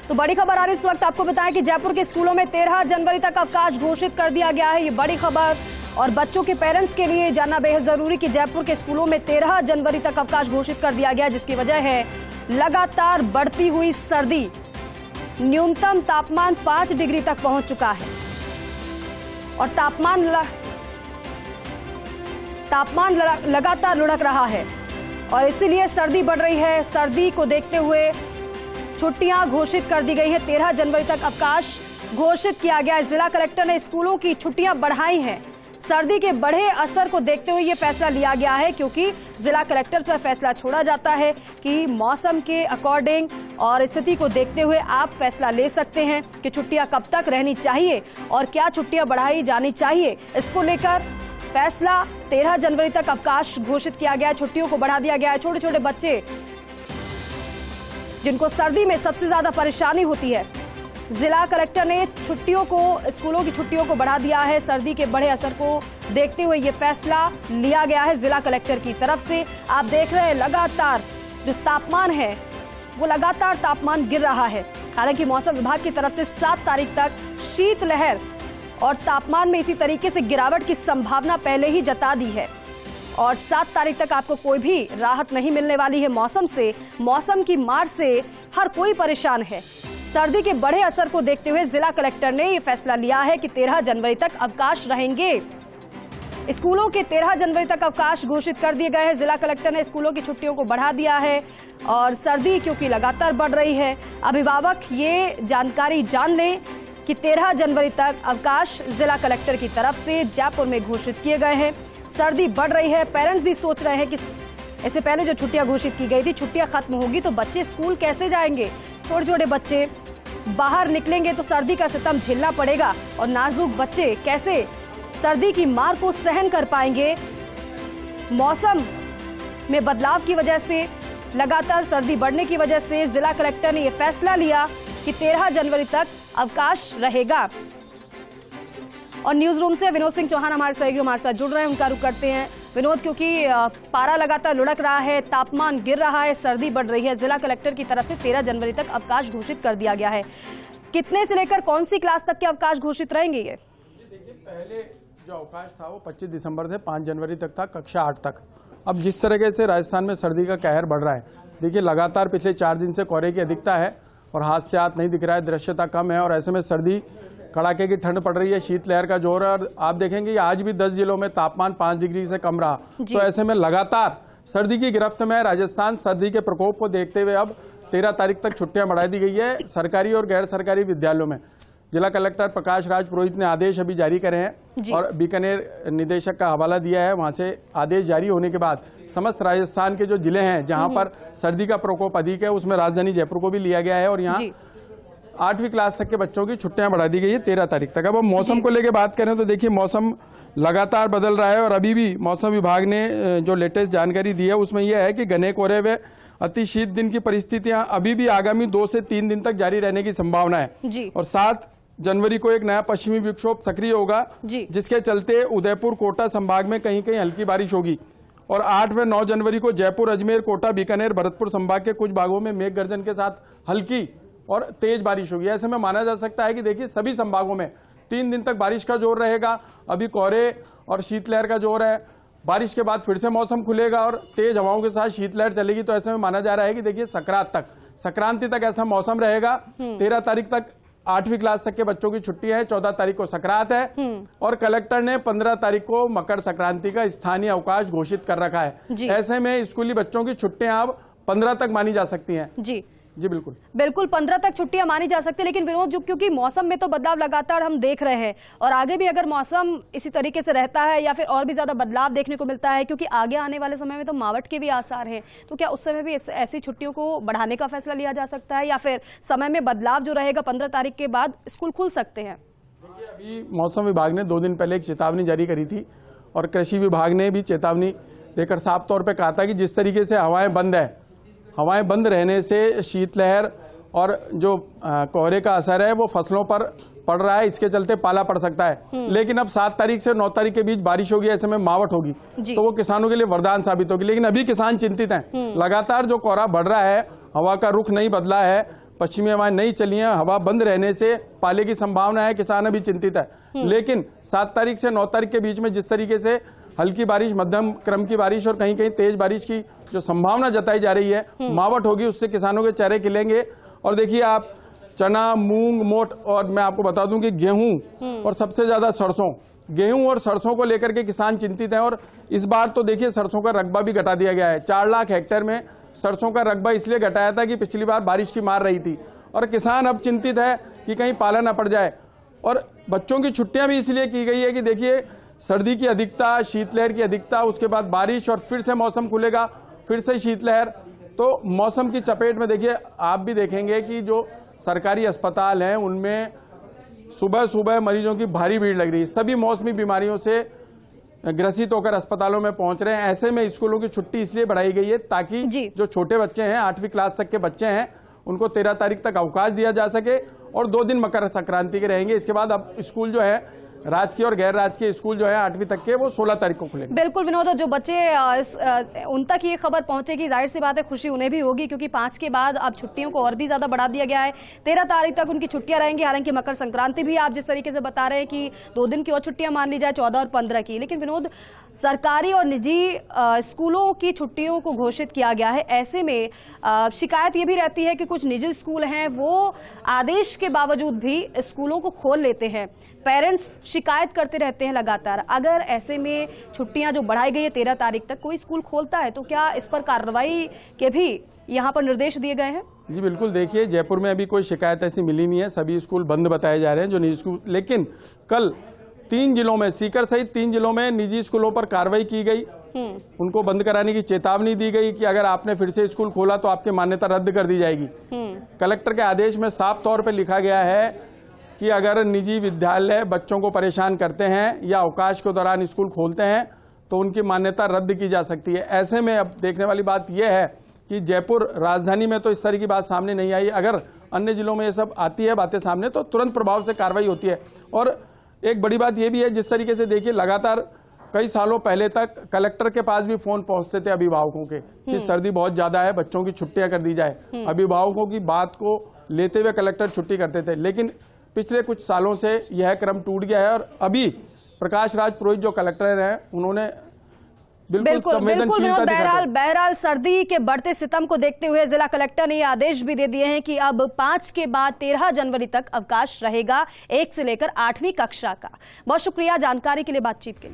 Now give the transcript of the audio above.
तो बड़ी खबर आ रही इस वक्त आपको बताएं कि जयपुर के स्कूलों में 13 जनवरी तक अवकाश घोषित कर दिया गया है। ये बड़ी खबर और बच्चों के पेरेंट्स के लिए जानना बेहद जरूरी कि जयपुर के स्कूलों में 13 जनवरी तक अवकाश घोषित कर दिया गया, जिसकी वजह है लगातार बढ़ती हुई सर्दी। न्यूनतम तापमान 5 डिग्री तक पहुंच चुका है और तापमान लगातार लुढ़क रहा है और इसीलिए सर्दी बढ़ रही है। सर्दी को देखते हुए छुट्टियां घोषित कर दी गई है। 13 जनवरी तक अवकाश घोषित किया गया है। जिला कलेक्टर ने स्कूलों की छुट्टियां बढ़ाई हैं। सर्दी के बढ़े असर को देखते हुए ये फैसला लिया गया है, क्योंकि जिला कलेक्टर पर फैसला छोड़ा जाता है कि मौसम के अकॉर्डिंग और स्थिति को देखते हुए आप फैसला ले सकते हैं कि छुट्टियां कब तक रहनी चाहिए और क्या छुट्टियां बढ़ाई जानी चाहिए। इसको लेकर फैसला 13 जनवरी तक अवकाश घोषित किया गया है। छुट्टियों को बढ़ा दिया गया है। छोटे छोटे बच्चे जिनको सर्दी में सबसे ज्यादा परेशानी होती है, जिला कलेक्टर ने स्कूलों की छुट्टियों को बढ़ा दिया है। सर्दी के बढ़े असर को देखते हुए ये फैसला लिया गया है जिला कलेक्टर की तरफ से। आप देख रहे हैं लगातार जो तापमान है वो लगातार तापमान गिर रहा है। हालांकि मौसम विभाग की तरफ से 7 तारीख तक शीतलहर और तापमान में इसी तरीके से गिरावट की संभावना पहले ही जता दी है और 7 तारीख तक आपको कोई भी राहत नहीं मिलने वाली है मौसम से। मौसम की मार से हर कोई परेशान है। सर्दी के बढ़े असर को देखते हुए जिला कलेक्टर ने यह फैसला लिया है कि 13 जनवरी तक अवकाश रहेंगे। स्कूलों के 13 जनवरी तक अवकाश घोषित कर दिए गए हैं। जिला कलेक्टर ने स्कूलों की छुट्टियों को बढ़ा दिया है और सर्दी क्योंकि लगातार बढ़ रही है, अभिभावक ये जानकारी जान लें कि 13 जनवरी तक अवकाश जिला कलेक्टर की तरफ से जयपुर में घोषित किए गए हैं। सर्दी बढ़ रही है। पेरेंट्स भी सोच रहे हैं कि इससे पहले जो छुट्टियां घोषित की गई थी, छुट्टियां खत्म होगी तो बच्चे स्कूल कैसे जाएंगे। छोटे छोटे बच्चे बाहर निकलेंगे तो सर्दी का सितम झेलना पड़ेगा और नाजुक बच्चे कैसे सर्दी की मार को सहन कर पाएंगे। मौसम में बदलाव की वजह से, लगातार सर्दी बढ़ने की वजह से जिला कलेक्टर ने यह फैसला लिया कि 13 जनवरी तक अवकाश रहेगा। और न्यूज रूम से विनोद सिंह चौहान हमारे सहयोगी हमारे साथ जुड़ रहे हैं, उनका रुख करते हैं। विनोद, क्योंकि पारा लगातार लुढ़क रहा है, तापमान गिर रहा है, सर्दी बढ़ रही है, जिला कलेक्टर की तरफ से 13 जनवरी तक अवकाश घोषित कर दिया गया है। कितने से लेकर कौन सी क्लास तक के अवकाश घोषित रहेंगे ये? देखिए, पहले जो अवकाश था वो 25 दिसंबर से 5 जनवरी तक था, कक्षा 8 तक। अब जिस तरीके से राजस्थान में सर्दी का कहर बढ़ रहा है, देखिए लगातार पिछले 4 दिन से कोहरे की अधिकता है और हाथ से हाथ नहीं दिख रहा है, दृश्यता कम है और ऐसे में सर्दी कड़ाके की ठंड पड़ रही है, शीतलहर का जोर है और आप देखेंगे आज भी 10 जिलों में तापमान 5 डिग्री से कम रहा। तो ऐसे में लगातार सर्दी की गिरफ्त में राजस्थान। सर्दी के प्रकोप को देखते हुए अब 13 तारीख तक छुट्टियां बढ़ा दी गई है सरकारी और गैर सरकारी विद्यालयों में। जिला कलेक्टर प्रकाश राज पुरोहित ने आदेश अभी जारी करे हैं और बीकानेर निदेशक का हवाला दिया है। वहां से आदेश जारी होने के बाद समस्त राजस्थान के जो जिले हैं जहां पर सर्दी का प्रकोप अधिक है, उसमें राजधानी जयपुर को भी लिया गया है और यहाँ 8वीं क्लास तक के बच्चों की छुट्टियां बढ़ा दी गई है 13 तारीख तक। अब हम मौसम को लेकर बात करें तो देखिए मौसम लगातार बदल रहा है और अभी भी मौसम विभाग ने जो लेटेस्ट जानकारी दी है उसमें यह है कि घने कोहरे व अति शीत दिन की परिस्थितियां अभी भी आगामी 2 से 3 दिन तक जारी रहने की संभावना है और 7 जनवरी को एक नया पश्चिमी विक्षोभ सक्रिय होगा, जिसके चलते उदयपुर कोटा संभाग में कहीं कहीं हल्की बारिश होगी और 8 व 9 जनवरी को जयपुर, अजमेर, कोटा, बीकानेर, भरतपुर संभाग के कुछ भागों में मेघ गर्जन के साथ हल्की और तेज बारिश होगी। ऐसे में माना जा सकता है कि देखिए सभी संभागों में 3 दिन तक बारिश का जोर रहेगा। अभी कोहरे और शीतलहर का जोर है, बारिश के बाद फिर से मौसम खुलेगा और तेज हवाओं के साथ शीतलहर चलेगी। तो ऐसे में माना जा रहा है कि देखिए संक्रांति तक ऐसा मौसम रहेगा। 13 तारीख तक 8वीं क्लास तक के बच्चों की छुट्टी है, 14 तारीख को संक्रांत है और कलेक्टर ने 15 तारीख को मकर संक्रांति का स्थानीय अवकाश घोषित कर रखा है। ऐसे में स्कूली बच्चों की छुट्टियां अब 15 तक मानी जा सकती हैं। जी बिल्कुल 15 तक छुट्टियां मानी जा सकती है। लेकिन विनोद, जो क्योंकि मौसम में तो बदलाव लगातार हम देख रहे हैं और आगे भी अगर मौसम इसी तरीके से रहता है या फिर और भी ज्यादा बदलाव देखने को मिलता है, क्योंकि आगे आने वाले समय में तो मावठ के भी आसार हैं, तो क्या उस समय भी ऐसी छुट्टियों को बढ़ाने का फैसला लिया जा सकता है या फिर समय में बदलाव जो रहेगा 15 तारीख के बाद स्कूल खुल सकते हैं? देखिए, अभी मौसम विभाग ने 2 दिन पहले एक चेतावनी जारी करी थी और कृषि विभाग ने भी चेतावनी देकर साफ तौर पर कहा था कि जिस तरीके से हवाएं बंद रहने से शीतलहर और जो कोहरे का असर है वो फसलों पर पड़ रहा है, इसके चलते पाला पड़ सकता है। लेकिन अब 7 तारीख से 9 तारीख के बीच बारिश होगी, ऐसे में मावठ होगी तो वो किसानों के लिए वरदान साबित होगी। लेकिन अभी किसान चिंतित हैं, लगातार जो कोहरा बढ़ रहा है, हवा का रुख नहीं बदला है, पश्चिमी हवाएं नहीं चली हैं, हवा बंद रहने से पाले की संभावना है, किसान अभी चिंतित है। लेकिन 7 तारीख से 9 तारीख के बीच में जिस तरीके से हल्की बारिश, मध्यम क्रम की बारिश और कहीं कहीं तेज बारिश की जो संभावना जताई जा रही है, मावट होगी, उससे किसानों के चेहरे खिलेंगे। और देखिए आप, चना, मूंग, मोट और मैं आपको बता दूं कि गेहूं और सबसे ज्यादा सरसों, गेहूं और सरसों को लेकर के किसान चिंतित हैं। और इस बार तो देखिए सरसों का रकबा भी घटा दिया गया है। 4 लाख हेक्टेयर में सरसों का रकबा इसलिए घटाया था कि पिछली बार बारिश की मार रही थी और किसान अब चिंतित है कि कहीं पाला न पड़ जाए। और बच्चों की छुट्टियां भी इसलिए की गई है कि देखिए सर्दी की अधिकता, शीतलहर की अधिकता, उसके बाद बारिश और फिर से मौसम खुलेगा, फिर से शीतलहर। तो मौसम की चपेट में देखिए आप भी देखेंगे कि जो सरकारी अस्पताल हैं उनमें सुबह सुबह मरीजों की भारी भीड़ लग रही है। सभी मौसमी बीमारियों से ग्रसित होकर अस्पतालों में पहुंच रहे हैं। ऐसे में स्कूलों की छुट्टी इसलिए बढ़ाई गई है ताकि जो छोटे बच्चे हैं, 8वीं क्लास तक के बच्चे हैं, उनको 13 तारीख तक अवकाश दिया जा सके और 2 दिन मकर संक्रांति के रहेंगे। इसके बाद अब स्कूल जो है, राजकीय और गैर राजकीय स्कूल जो है 8वीं तक के, वो 16 तारीख को खुलेंगे। बिल्कुल विनोद, जो बच्चे उन तक ये खबर पहुंचेगी, जाहिर सी बात है खुशी उन्हें भी होगी, क्योंकि 5 के बाद अब छुट्टियों को और भी ज्यादा बढ़ा दिया गया है। 13 तारीख तक उनकी छुट्टियां रहेंगी। हालांकि मकर संक्रांति भी आप जिस तरीके से बता रहे हैं कि 2 दिन की और छुट्टियां मान ली जाए, 14 और 15 की। लेकिन विनोद, सरकारी और निजी स्कूलों की छुट्टियों को घोषित किया गया है। ऐसे में शिकायत ये भी रहती है कि कुछ निजी स्कूल हैं वो आदेश के बावजूद भी स्कूलों को खोल लेते हैं। पेरेंट्स शिकायत करते रहते हैं लगातार। अगर ऐसे में छुट्टियां जो बढ़ाई गई है 13 तारीख तक, कोई स्कूल खोलता है तो क्या इस पर कार्रवाई के भी यहाँ पर निर्देश दिए गए हैं? जी बिल्कुल, देखिए जयपुर में अभी कोई शिकायत ऐसी मिली नहीं है। सभी स्कूल बंद बताए जा रहे हैं जो निजी स्कूल। लेकिन कल 3 जिलों में, सीकर सहित 3 जिलों में निजी स्कूलों पर कार्रवाई की गई। उनको बंद कराने की चेतावनी दी गई कि अगर आपने फिर से स्कूल खोला तो आपकी मान्यता रद्द कर दी जाएगी। कलेक्टर के आदेश में साफ तौर पर लिखा गया है कि अगर निजी विद्यालय बच्चों को परेशान करते हैं या अवकाश के दौरान स्कूल खोलते हैं तो उनकी मान्यता रद्द की जा सकती है। ऐसे में अब देखने वाली बात यह है कि जयपुर राजधानी में तो इस तरह की बात सामने नहीं आई। अगर अन्य जिलों में ये सब आती है बातें सामने तो तुरंत प्रभाव से कार्रवाई होती है। और एक बड़ी बात यह भी है, जिस तरीके से देखिए लगातार कई सालों पहले तक कलेक्टर के पास भी फोन पहुंचते थे अभिभावकों के कि सर्दी बहुत ज्यादा है, बच्चों की छुट्टियां कर दी जाए। अभिभावकों की बात को लेते हुए कलेक्टर छुट्टी करते थे। लेकिन पिछले कुछ सालों से यह क्रम टूट गया है और अभी प्रकाश राज पुरोहित जो कलेक्टर हैं उन्होंने बिल्कुल बहरहाल सर्दी के बढ़ते सितम को देखते हुए जिला कलेक्टर ने ये आदेश भी दे दिए हैं कि अब 5 के बाद 13 जनवरी तक अवकाश रहेगा 1 से लेकर 8वीं कक्षा का। बहुत शुक्रिया जानकारी के लिए, बातचीत के लिए।